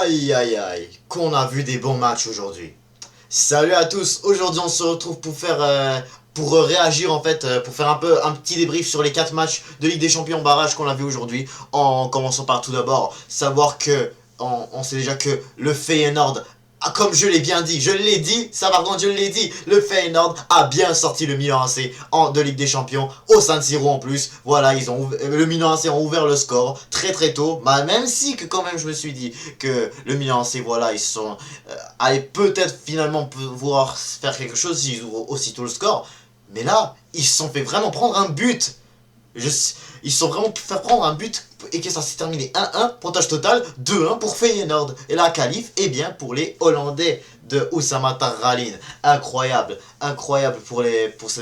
Aïe aïe aïe, qu'on a vu des bons matchs aujourd'hui. Salut à tous, aujourd'hui on se retrouve pour faire pour réagir en fait, pour faire un petit débrief sur les 4 matchs de Ligue des Champions barrage qu'on a vu aujourd'hui. En commençant par tout d'abord, savoir que on sait déjà que le Feyenoord, comme je l'ai bien dit, je l'ai dit, ça par contre je l'ai dit, le Feyenoord a bien sorti le Milan AC de Ligue des Champions, au San Siro en plus. Voilà, le Milan AC ont ouvert le score très tôt, bah, même si que quand même je me suis dit que le Milan AC, voilà, ils sont allaient peut-être finalement pouvoir faire quelque chose s'ils ouvrent aussitôt le score. Mais là, ils se sont fait vraiment prendre un but. Ils se sont vraiment fait prendre un but et que ça s'est terminé 1-1, pointage total, 2-1 pour Feyenoord. Et la qualif est bien pour les Hollandais de Oussama Tarralin. Incroyable, incroyable pour ce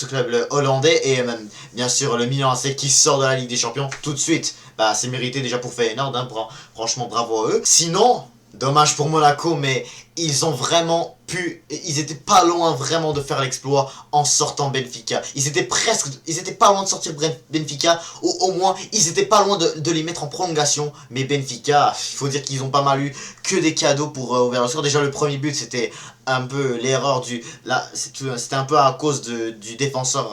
club hollandais et même bien sûr le Milan AC qui sort de la Ligue des Champions tout de suite. Bah, c'est mérité déjà pour Feyenoord, hein, franchement bravo à eux. Sinon, dommage pour Monaco, mais ils ont vraiment pu, ils étaient pas loin vraiment de faire l'exploit en sortant Benfica. Ils étaient pas loin de sortir Benfica, ou au moins ils étaient pas loin de les mettre en prolongation. Mais Benfica, il faut dire qu'ils ont pas mal eu que des cadeaux pour ouvrir le score. Déjà le premier but c'était un peu l'erreur c'était un peu à cause du défenseur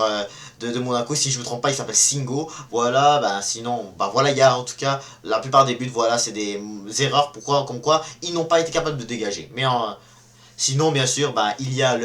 de Monaco, si je me trompe pas, il s'appelle Singo. Voilà, bah sinon, bah voilà, il y a en tout cas la plupart des buts, voilà, c'est des erreurs, comme quoi ils n'ont pas été capables de dégager. Mais sinon, bien sûr, bah il y a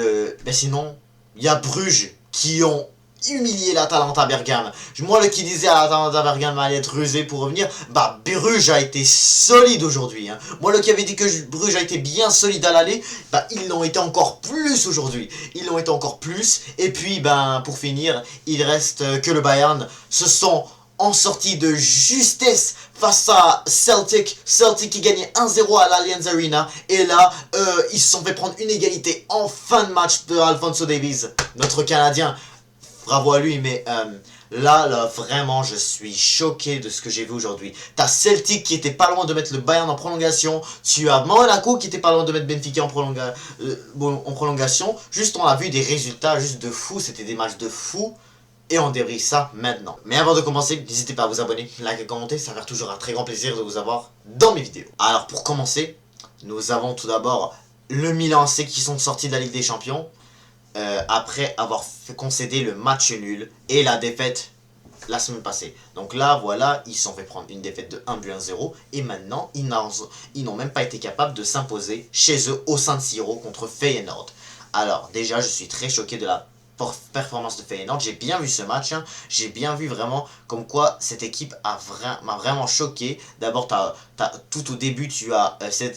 sinon, il y a Bruges qui ont humilié l'Atalanta Bergame. Moi, le qui disait à l'Atalanta Bergame allait être rusé pour revenir, bah Bruges a été solide aujourd'hui. Hein. Moi, le qui avait dit que Bruges a été bien solide à l'aller, bah ils l'ont été encore plus aujourd'hui. Ils l'ont été encore plus. Et puis, ben pour finir, il reste que le Bayern se sont en sortie de justesse face à Celtic. Celtic qui gagnait 1-0 à l'Allianz Arena. Et là, ils se sont fait prendre une égalité en fin de match de Alphonso Davies, notre Canadien. Bravo à lui, mais là, vraiment, je suis choqué de ce que j'ai vu aujourd'hui. T'as Celtic qui était pas loin de mettre le Bayern en prolongation. Tu as Monaco qui était pas loin de mettre Benfica en prolongation. Juste, on a vu des résultats juste de fou. C'était des matchs de fou. Et on débriefe ça maintenant. Mais avant de commencer, n'hésitez pas à vous abonner, liker et commenter. Ça va faire toujours un très grand plaisir de vous avoir dans mes vidéos. Alors, pour commencer, nous avons tout d'abord le Milan AC qui sont sortis de la Ligue des Champions. Après avoir concédé le match nul et la défaite la semaine passée. Donc là, voilà, ils se sont fait prendre une défaite de 1 but 1-0 et maintenant, ils n'ont même pas été capables de s'imposer chez eux au San Siro contre Feyenoord. Alors, déjà, je suis très choqué de la performance de Feyenoord. J'ai bien vu ce match, hein. J'ai bien vu vraiment comme quoi cette équipe m'a vraiment choqué. D'abord, tout au début, tu as si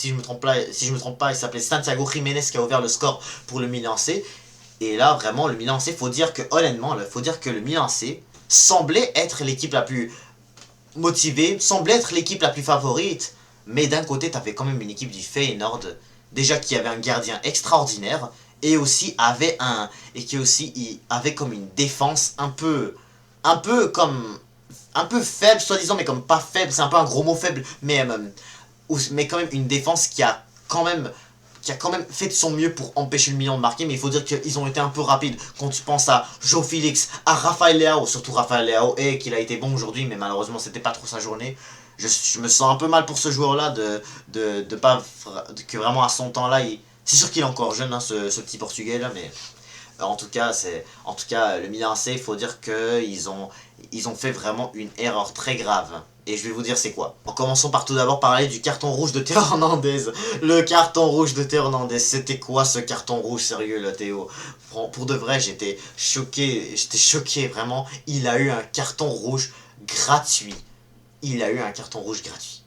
je me trompe pas, il s'appelait Santiago Jiménez qui a ouvert le score pour le Milan AC. Et là, vraiment, le Milan AC, faut dire que honnêtement, faut dire que le Milan AC semblait être l'équipe la plus motivée, semblait être l'équipe la plus favorite. Mais d'un côté, tu avais quand même une équipe du Feyenoord, déjà qui avait un gardien extraordinaire. Et aussi il avait comme une défense un peu faible soi-disant, mais comme pas faible, c'est un peu un gros mot faible, mais quand même une défense qui a quand même fait de son mieux pour empêcher le Milan de marquer. Mais il faut dire qu'ils ont été un peu rapides. Quand tu penses à João Félix, à Rafael Leao, surtout Rafael Leao, et qu'il a été bon aujourd'hui, mais malheureusement c'était pas trop sa journée. Je me sens un peu mal pour ce joueur-là que vraiment à son temps-là, c'est sûr qu'il est encore jeune, hein, ce petit Portugais là, mais en tout cas, le Milan AC, il faut dire qu'ils ont fait vraiment une erreur très grave. Et je vais vous dire c'est quoi. En commençant par tout d'abord parler du carton rouge de Théo Hernandez. Le carton rouge de Théo Hernandez, c'était quoi ce carton rouge, sérieux là, Théo? Pour de vrai, j'étais choqué vraiment. Il a eu un carton rouge gratuit. Il a eu un carton rouge gratuit.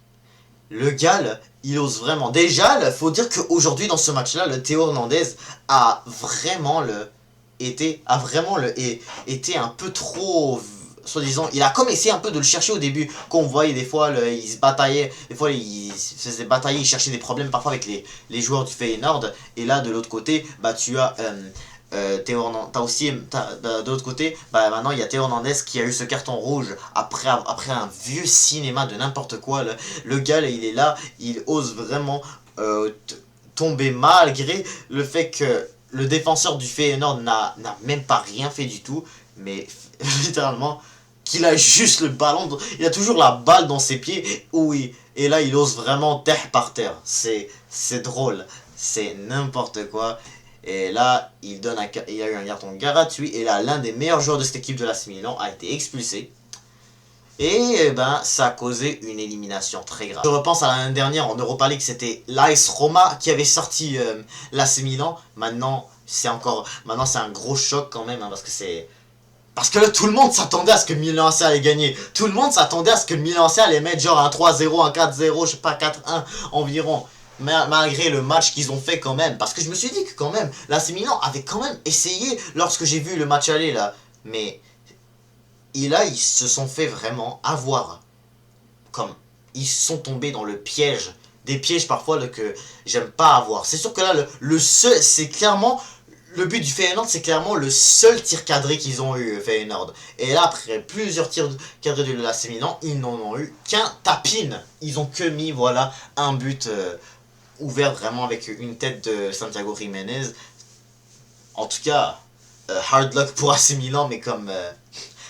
Le gars, là, il ose vraiment. Déjà, il faut dire qu'aujourd'hui, dans ce match-là, le Théo Hernandez a vraiment été un peu trop, soi-disant, il a comme essayé un peu de le chercher au début, qu'on voyait des fois, il se bataillait, des fois il se faisait batailler, il cherchait des problèmes parfois avec les joueurs du Feyenoord, et là, de l'autre côté, bah tu as... de l'autre côté, bah maintenant il y a Théo Hernandez qui a eu ce carton rouge après un vieux cinéma de n'importe quoi. Le gars là, il est là, il ose vraiment tomber malgré le fait que le défenseur du Feyenoord n'a même pas rien fait du tout, mais littéralement qu'il a juste le ballon, il a toujours la balle dans ses pieds, oui, et là il ose vraiment terre par terre. C'est drôle, c'est n'importe quoi. Et là, il a eu un carton gratuit, et là, l'un des meilleurs joueurs de cette équipe de l'AC Milan a été expulsé. Et ben, ça a causé une élimination très grave. Je repense à l'année dernière en Europa League, c'était l'AS Roma qui avait sorti l'AC Milan. Maintenant, c'est un gros choc quand même, hein, parce que là, tout le monde s'attendait à ce que le Milan AC allait gagner. Tout le monde s'attendait à ce que le Milan AC allait mettre genre un 3-0, un 4-0, je sais pas, 4-1 environ. Malgré le match qu'ils ont fait quand même. Parce que je me suis dit que quand même, l'AC Milan avait quand même essayé lorsque j'ai vu le match aller là. Mais là, ils se sont fait vraiment avoir. Comme, ils sont tombés dans le piège. Des pièges parfois là, que j'aime pas avoir. C'est sûr que là, le seul, c'est clairement... Le but du Feyenoord, c'est clairement le seul tir cadré qu'ils ont eu, Feyenoord. Et là, après plusieurs tirs cadrés de l'AC Milan, ils n'en ont eu qu'un tapine. Ils ont que mis, voilà, un but ouvert vraiment avec une tête de Santiago Jiménez. En tout cas, hard luck pour AC Milan, mais comme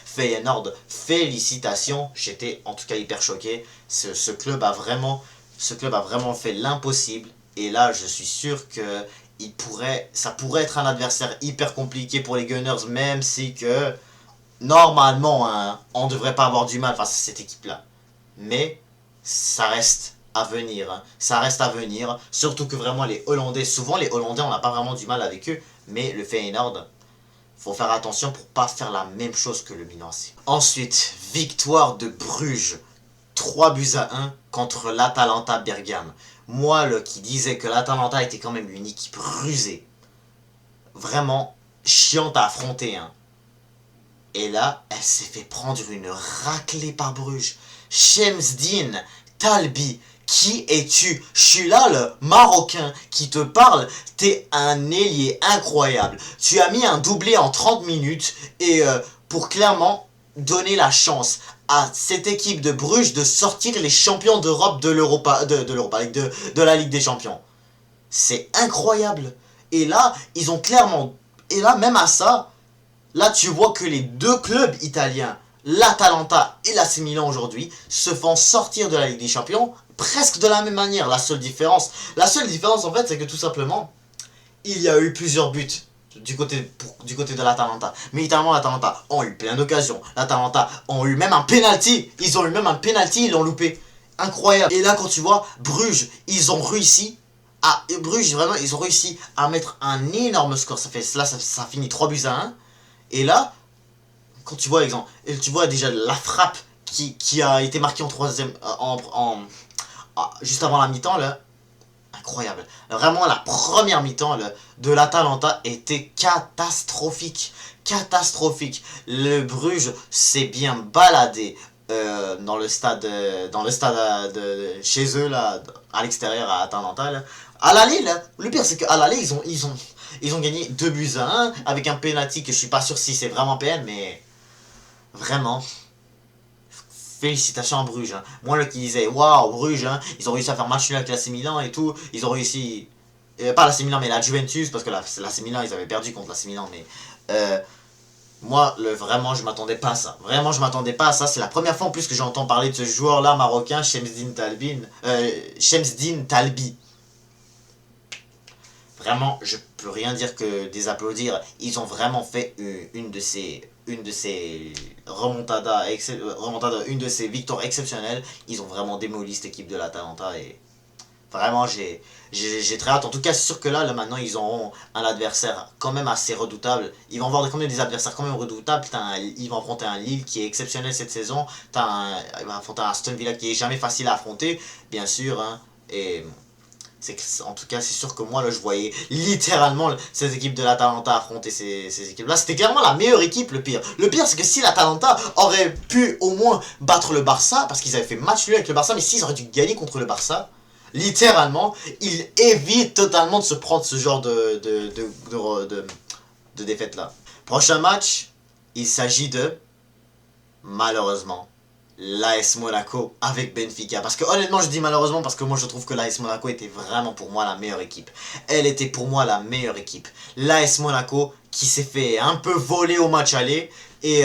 Feyenoord, félicitations. J'étais en tout cas hyper choqué. Ce club a vraiment fait l'impossible. Et là, je suis sûr que ça pourrait être un adversaire hyper compliqué pour les Gunners, même si que normalement, hein, on ne devrait pas avoir du mal face à cette équipe-là. Mais ça reste à venir. Hein. Ça reste à venir. Surtout que vraiment les Hollandais, souvent les Hollandais, on n'a pas vraiment du mal avec eux. Mais le Feyenoord, faut faire attention pour pas faire la même chose que le Milan AC. Ensuite, victoire de Bruges. 3-1 contre l'Atalanta Bergame. Moi, qui disais que l'Atalanta était quand même une équipe rusée. Vraiment chiante à affronter. Hein. Et là, elle s'est fait prendre une raclée par Bruges. Şemsdin Talbi, qui es-tu? Je suis là, le Marocain qui te parle. T'es un ailier incroyable. Tu as mis un doublé en 30 minutes et pour clairement donner la chance à cette équipe de Bruges de sortir les champions d'Europe de la Ligue des Champions. C'est incroyable. Et là, ils ont clairement... Et là, même à ça, là, tu vois que les deux clubs italiens, l'Atalanta et l'AC Milan aujourd'hui, se font sortir de la Ligue des Champions presque de la même manière. La seule différence en fait, c'est que tout simplement, il y a eu plusieurs buts du côté de l'Atalanta. Mais littéralement, l'Atalanta ont eu plein d'occasions. L'Atalanta ont eu même un penalty. Ils ont eu même un penalty, ils l'ont loupé. Incroyable. Et là, quand tu vois, Bruges, ils ont réussi à mettre un énorme score. Ça finit 3-1. Et là, quand tu vois l'exemple, tu vois déjà la frappe qui a été marquée en troisième, juste avant la mi-temps, là. Incroyable. Vraiment, la première mi-temps de l'Atalanta était catastrophique. Catastrophique. Le Bruges s'est bien baladé dans le stade, chez eux, là, à l'extérieur, à Atalanta. Là. À l'aller, là, le pire, c'est qu'à l'aller, ils ont gagné 2-1 avec un penalty que je suis pas sûr si c'est vraiment PN, mais vraiment... Félicitations à Bruges. Hein. Moi, qui disais, waouh, Bruges, hein, ils ont réussi à faire match nul avec l'AC Milan et tout. Ils ont réussi. Pas l'AC Milan, mais la Juventus, parce que l'AC Milan, ils avaient perdu contre l'AC Milan. Mais moi, vraiment, je m'attendais pas à ça. Vraiment, je m'attendais pas à ça. C'est la première fois en plus que j'entends parler de ce joueur-là marocain, Şemsdin Talbi. Vraiment, je peux rien dire que des applaudir. Ils ont vraiment fait une de ces remontadas, une de ces victoires exceptionnelles. Ils ont vraiment démoli cette équipe de l'Atalanta et vraiment j'ai très hâte. En tout cas, c'est sûr que là maintenant ils auront un adversaire quand même assez redoutable. Ils vont avoir quand même des adversaires quand même redoutables. Ils vont affronter un Lille qui est exceptionnel cette saison. Ils vont affronter un Aston Villa qui est jamais facile à affronter, bien sûr. Hein, et en tout cas, c'est sûr que moi, là, je voyais littéralement ces équipes de l'Atalanta affronter ces équipes-là. C'était clairement la meilleure équipe, le pire. Le pire, c'est que si l'Atalanta aurait pu au moins battre le Barça, parce qu'ils avaient fait match nul avec le Barça, mais s'ils auraient dû gagner contre le Barça, littéralement, ils évitent totalement de se prendre ce genre de défaite-là. Prochain match, il s'agit de, malheureusement, l'AS Monaco avec Benfica. Parce que honnêtement, je dis malheureusement parce que moi je trouve que l'AS Monaco était vraiment pour moi la meilleure équipe. Elle était pour moi la meilleure équipe. L'AS Monaco qui s'est fait un peu voler au match aller et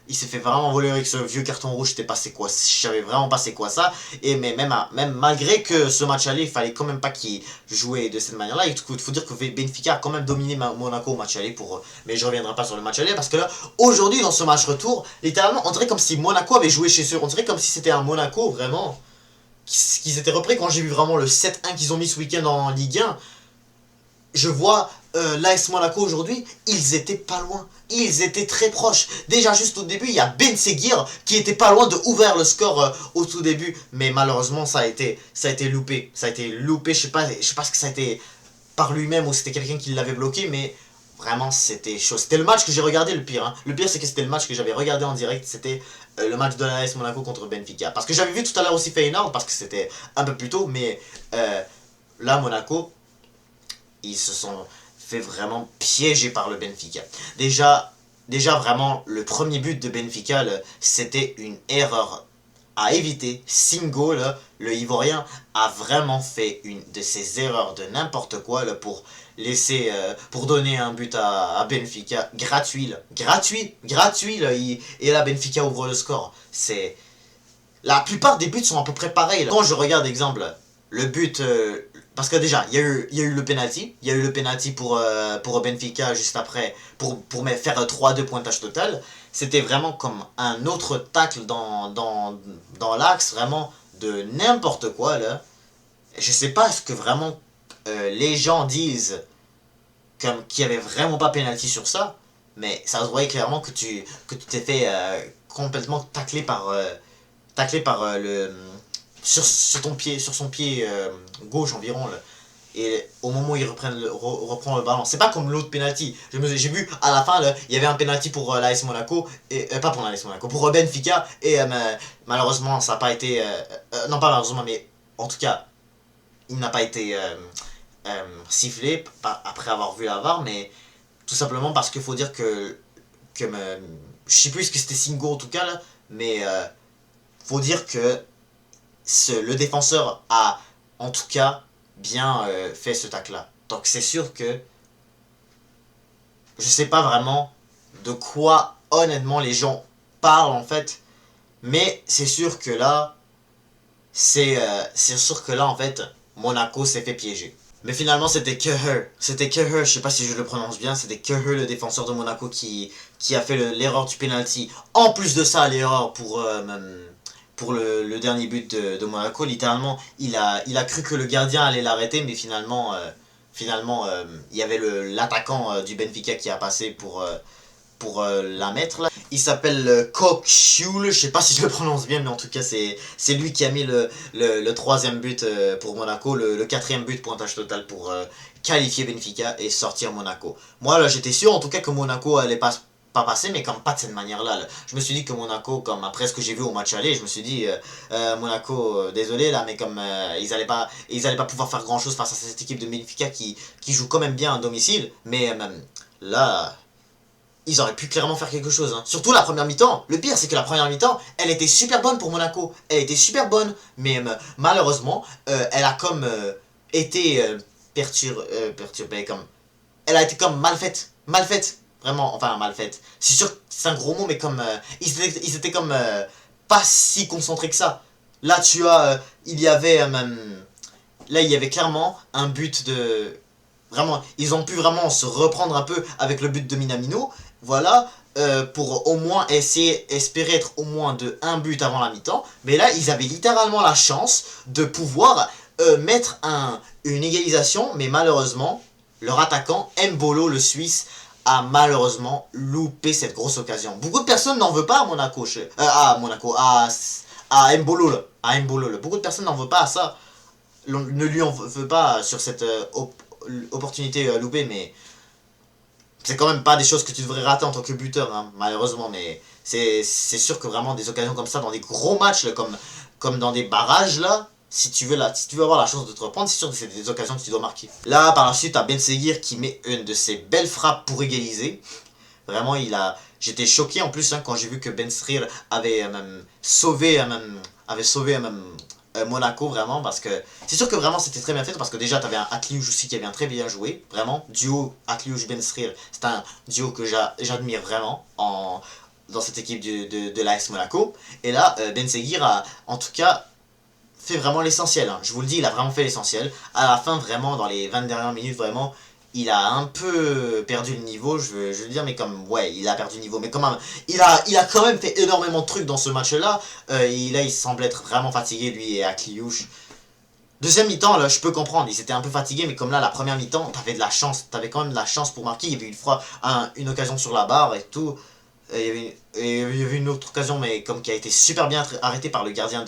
Il s'est fait vraiment voler avec ce vieux carton rouge. C'était passé quoi? Je savais vraiment pas c'est quoi ça. Et mais même malgré que ce match aller, il fallait quand même pas qu'il jouait de cette manière-là. Il faut dire que Benfica a quand même dominé Monaco au match aller. Mais je reviendrai pas sur le match aller parce que là, aujourd'hui, dans ce match retour, littéralement, on dirait comme si Monaco avait joué chez eux. On dirait comme si c'était un Monaco vraiment qui s'était repris. Quand j'ai vu vraiment le 7-1 qu'ils ont mis ce week-end en Ligue 1, je vois l'AS Monaco aujourd'hui, ils étaient pas loin. Ils étaient très proches. Déjà juste au début, il y a Ben Seguir qui était pas loin de ouvrir le score au tout début. Mais malheureusement, ça a été loupé. Ça a été loupé, je sais pas ce que ça a été par lui-même ou c'était quelqu'un qui l'avait bloqué, mais vraiment c'était chaud. C'était le match que j'ai regardé le pire. Hein. Le pire c'est que c'était le match que j'avais regardé en direct. C'était le match de l'AS Monaco contre Benfica. Parce que j'avais vu tout à l'heure aussi Feyenoord parce que c'était un peu plus tôt. Mais là, Monaco, ils se sont fait vraiment piéger par le Benfica. Déjà vraiment, le premier but de Benfica, c'était une erreur à éviter. Singo, le Ivoirien, a vraiment fait une de ces erreurs de n'importe quoi pour laisser, pour donner un but à Benfica gratuit. Gratuit, et là Benfica ouvre le score. La plupart des buts sont à peu près pareils. Là. Quand je regarde, exemple, le but... parce que déjà, il y a eu le penalty. Il y a eu le penalty pour Benfica juste après, pour faire 3-2 pointage total. C'était vraiment comme un autre tacle dans l'axe, vraiment de n'importe quoi, là. Je sais pas ce que vraiment les gens disent comme qu'il n'y avait vraiment pas penalty sur ça, mais ça se voyait clairement que tu t'es fait complètement tacler par sur ton pied, sur son pied gauche environ là. Et au moment où il reprend le ballon, c'est pas comme l'autre penalty. J'ai vu à la fin, là, il y avait un penalty pour l'AS Monaco, et pas pour l'AS Monaco, pour Benfica, et malheureusement ça n'a pas été, non pas malheureusement, mais en tout cas, il n'a pas été sifflé après avoir vu la VAR, mais tout simplement parce qu'il faut dire que je sais plus ce que c'était Singo en tout cas là, mais faut dire que le défenseur a en tout cas bien fait ce tacle là. Donc c'est sûr que je sais pas vraiment de quoi honnêtement les gens parlent en fait, mais c'est sûr que là c'est sûr que là en fait Monaco s'est fait piéger. Mais finalement c'était Kehrer, je sais pas si je le prononce bien, c'était Kehrer le défenseur de Monaco qui a fait l'erreur du penalty. En plus de ça, l'erreur pour le dernier but de Monaco, littéralement, il a cru que le gardien allait l'arrêter, mais finalement, il y avait l'attaquant du Benfica qui a passé pour la mettre là. Il s'appelle Kokchul, je sais pas si je le prononce bien, mais en tout cas c'est lui qui a mis le troisième but pour Monaco, le quatrième but pointage total pour qualifier Benfica et sortir Monaco. Moi là j'étais sûr en tout cas que Monaco allait pas passer, mais comme pas de cette manière-là. Là. Je me suis dit que Monaco, comme après ce que j'ai vu au match aller, je me suis dit, Monaco, désolé là, mais comme ils allaient pas pouvoir faire grand-chose face à cette équipe de Benfica qui joue quand même bien à domicile, mais là, ils auraient pu clairement faire quelque chose. Hein. Surtout la première mi-temps. Le pire, c'est que la première mi-temps, elle était super bonne pour Monaco. Elle était super bonne, mais malheureusement, elle a comme été perturbée, comme... Elle a été comme mal faite. Mal faite. Vraiment, enfin mal faite. C'est sûr que c'est un gros mot, mais comme... ils étaient comme pas si concentrés que ça. Là, il y avait... là, il y avait clairement un but de... Vraiment, ils ont pu vraiment se reprendre un peu avec le but de Minamino. Voilà, pour au moins espérer être au moins de un but avant la mi-temps. Mais là, ils avaient littéralement la chance de pouvoir mettre une égalisation. Mais malheureusement, leur attaquant, Mbolo, le Suisse, a malheureusement loupé cette grosse occasion. Beaucoup de personnes n'en veulent pas à Monaco. À Mbolo, là. À Mbolo, là. Beaucoup de personnes n'en veulent pas à ça. Ne lui en veut pas sur cette opportunité loupée, mais c'est quand même pas des choses que tu devrais rater en tant que buteur, hein, malheureusement, mais c'est sûr que vraiment des occasions comme ça dans des gros matchs, là, comme dans des barrages, là, si tu veux avoir la chance de te reprendre, c'est sûr que c'est des occasions que tu dois marquer. Là, par la suite, t'as Ben Seguir qui met une de ses belles frappes pour égaliser. Vraiment, j'étais choqué en plus hein, quand j'ai vu que Ben Seguir avait sauvé Monaco vraiment parce que c'est sûr que vraiment c'était très bien fait parce que déjà t'avais un Atliouj aussi qui avait bien très bien joué vraiment duo Atliouj Ben Srir, c'est un duo que j'admire vraiment dans cette équipe de l'AS Monaco. Et là, Ben Seguir a, en tout cas, fait vraiment l'essentiel. Hein. Je vous le dis, il a vraiment fait l'essentiel. À la fin, vraiment, dans les 20 dernières minutes, vraiment, il a un peu perdu le niveau, je veux le dire, mais comme, ouais, il a perdu le niveau. Mais quand même, il a quand même fait énormément de trucs dans ce match-là. Il semble être vraiment fatigué, lui et Akliouche. Deuxième mi-temps, là, je peux comprendre, ils étaient un peu fatigués, mais comme là, la première mi-temps, t'avais de la chance, t'avais quand même de la chance pour marquer. Il y avait une fois une occasion sur la barre et tout. Il y avait une autre occasion, mais comme qui a été super bien arrêtée par le gardien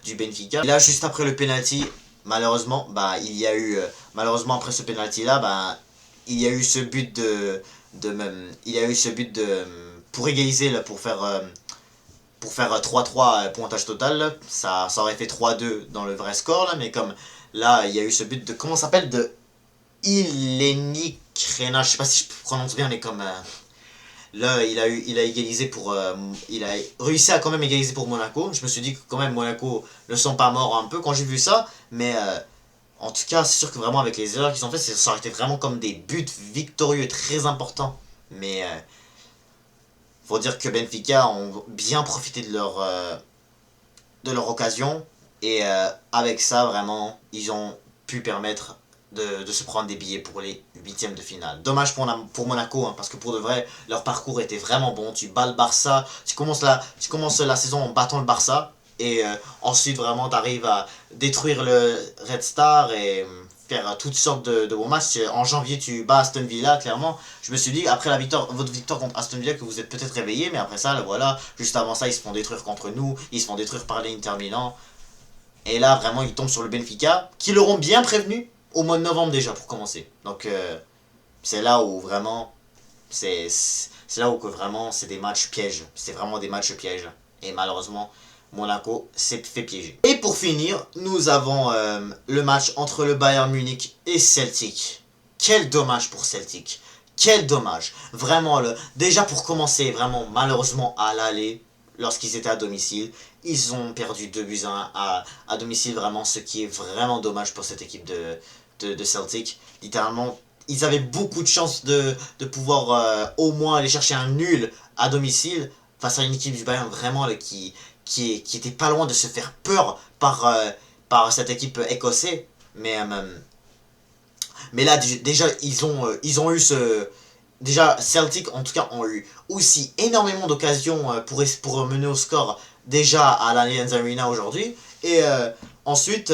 du Benfica. Et là, juste après le penalty, malheureusement, bah, il y a eu, malheureusement après ce penalty-là, bah, il y a eu ce but il y a eu ce but pour égaliser, là, pour faire 3-3 pointage total, là. Ça aurait fait 3-2 dans le vrai score, là, mais comme là, il y a eu ce but de, comment ça s'appelle, de Ileni Krena, je sais pas si je prononce bien, mais comme, là, il a égalisé pour, il a réussi à quand même égaliser pour Monaco. Je me suis dit que quand même Monaco ne sont pas morts un peu quand j'ai vu ça, mais en tout cas, c'est sûr que vraiment avec les erreurs qu'ils ont fait, ça aurait été vraiment comme des buts victorieux très importants. Mais faut dire que Benfica ont bien profité de leur occasion. Et avec ça, vraiment, ils ont pu permettre de se prendre des billets pour les huitièmes de finale. Dommage pour Monaco, hein, parce que pour de vrai, leur parcours était vraiment bon. Tu bats le Barça, tu commences la saison en battant le Barça, et ensuite vraiment tu arrives à détruire le Red Star et faire toutes sortes de bons matchs. En janvier, tu bats Aston Villa, clairement. Je me suis dit, après votre victoire contre Aston Villa, que vous êtes peut-être réveillé, mais après ça, là, voilà, juste avant ça, ils se font détruire contre nous, ils se font détruire par les Inter Milan. Et là, vraiment, ils tombent sur le Benfica, qui l'auront bien prévenu au mois de novembre déjà, pour commencer. Donc, c'est là où vraiment, c'est là où que vraiment, c'est des matchs pièges. C'est vraiment des matchs pièges. Et malheureusement, Monaco s'est fait piéger. Et pour finir, nous avons le match entre le Bayern Munich et Celtic. Quel dommage pour Celtic. Quel dommage. Vraiment, déjà pour commencer, vraiment, malheureusement, à l'aller, lorsqu'ils étaient à domicile, ils ont perdu 2 buts à domicile, vraiment, ce qui est vraiment dommage pour cette équipe de Celtic. Littéralement, ils avaient beaucoup de chances de pouvoir au moins aller chercher un nul à domicile face à une équipe du Bayern vraiment qui était pas loin de se faire peur par cette équipe écossaise. Mais là, déjà, ils ont eu ce... Déjà, Celtic, en tout cas, ont eu aussi énormément d'occasions pour mener au score déjà à l'Allianz Arena aujourd'hui. Et ensuite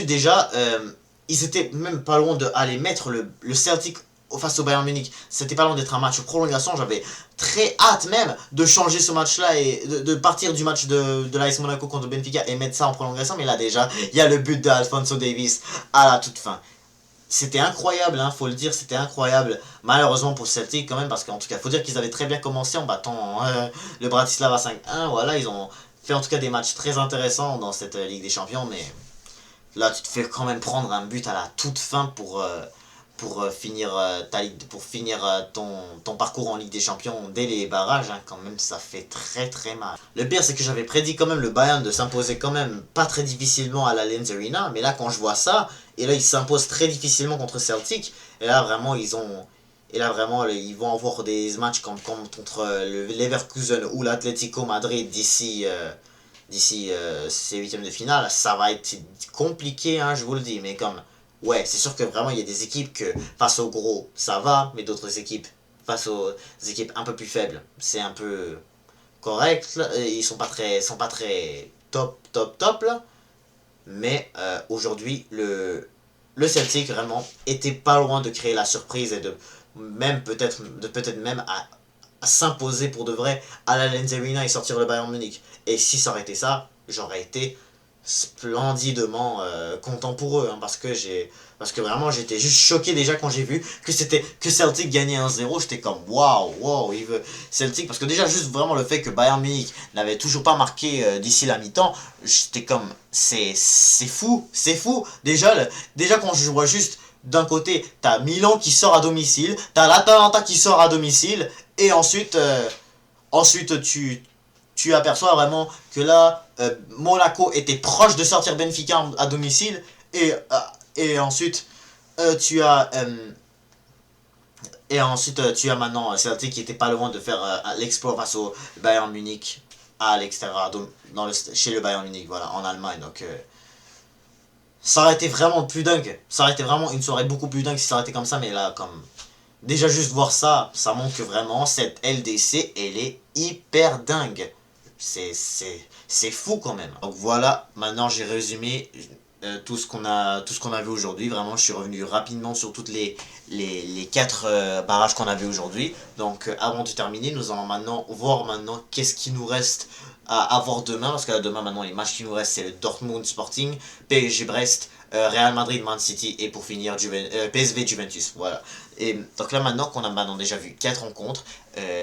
déjà, ils étaient même pas loin d'aller mettre le Celtic face au Bayern Munich. C'était pas loin d'être un match prolongation. J'avais très hâte même de changer ce match-là et de partir du match de l'AS Monaco contre Benfica et mettre ça en prolongation. Mais là déjà, il y a le but d'Alphonso Davies à la toute fin. C'était incroyable, hein, faut le dire, c'était incroyable. Malheureusement pour Celtic quand même, parce qu'en tout cas, faut dire qu'ils avaient très bien commencé en battant le Bratislava 5-1. Voilà, ils ont fait en tout cas des matchs très intéressants dans cette Ligue des Champions, mais là, tu te fais quand même prendre un but à la toute fin pour finir, pour finir ton parcours en Ligue des Champions dès les barrages. Hein, quand même, ça fait très très mal. Le pire, c'est que j'avais prédit quand même le Bayern de s'imposer quand même pas très difficilement à l'Allianz Arena. Mais là, quand je vois ça, et là, ils s'imposent très difficilement contre Celtic. Et là, vraiment, ils vont avoir des matchs comme contre le Leverkusen ou l'Atlético Madrid d'ici ces huitièmes de finale. Ça va être compliqué, hein, je vous le dis. Mais comme, ouais, c'est sûr que vraiment, il y a des équipes que face aux gros, ça va. Mais d'autres équipes, face aux équipes un peu plus faibles, c'est un peu correct. Là. Ils sont pas très top là. Mais aujourd'hui, le Celtic vraiment était pas loin de créer la surprise et de peut-être même à s'imposer pour de vrai à l'Allianz Arena et sortir le Bayern Munich. Et si ça aurait été ça, j'aurais été splendidement content pour eux, hein, parce que vraiment j'étais juste choqué déjà quand j'ai vu que Celtic gagnait 1-0. J'étais comme waouh, il veut Celtic, parce que déjà juste vraiment le fait que Bayern Munich n'avait toujours pas marqué d'ici la mi-temps, j'étais comme c'est fou, déjà quand je vois juste d'un côté t'as Milan qui sort à domicile, t'as l'Atalanta qui sort à domicile, et ensuite tu aperçois vraiment que là, Monaco était proche de sortir Benfica à domicile, et ensuite tu as Et ensuite, tu as maintenant Celtic qui était pas loin de faire l'exploit face au Bayern Munich à l'extérieur, chez le Bayern Munich, voilà, en Allemagne. Donc, ça aurait été vraiment plus dingue. Ça aurait été vraiment une soirée beaucoup plus dingue si ça aurait été comme ça, mais là, comme. Déjà, juste voir ça, ça montre que vraiment, cette LDC, elle est hyper dingue. C'est fou quand même. Donc voilà, maintenant j'ai résumé tout ce qu'on a vu aujourd'hui. Vraiment, je suis revenu rapidement sur toutes les 4 barrages qu'on avait aujourd'hui. Donc avant de terminer, nous allons maintenant voir qu'est-ce qui nous reste à voir demain. Parce que là, demain, maintenant, les matchs qui nous restent, c'est le Dortmund Sporting, PSG Brest, Real Madrid Man City et pour finir PSV Juventus. Voilà. Et donc là, maintenant qu'on a déjà vu 4 rencontres,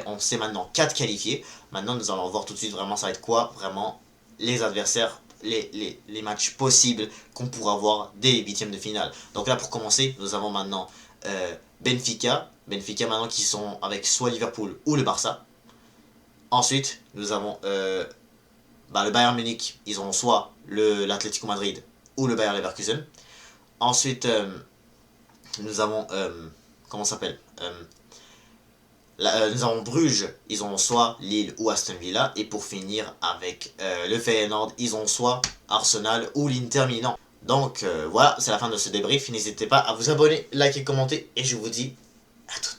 on sait maintenant 4 qualifiés. Maintenant, nous allons voir tout de suite vraiment ça va être quoi, vraiment les adversaires, les matchs possibles qu'on pourra voir dès les huitièmes de finale. Donc là, pour commencer, nous avons maintenant Benfica maintenant qui sont avec soit Liverpool ou le Barça. Ensuite, nous avons le Bayern Munich, ils ont soit l'Atlético Madrid ou le Bayer Leverkusen. Ensuite, nous avons comment ça s'appelle nous avons Bruges, ils ont soit Lille ou Aston Villa. Et pour finir avec le Feyenoord, ils ont soit Arsenal ou l'Inter Milan. Donc voilà, c'est la fin de ce débrief. N'hésitez pas à vous abonner, liker, commenter. Et je vous dis à tout.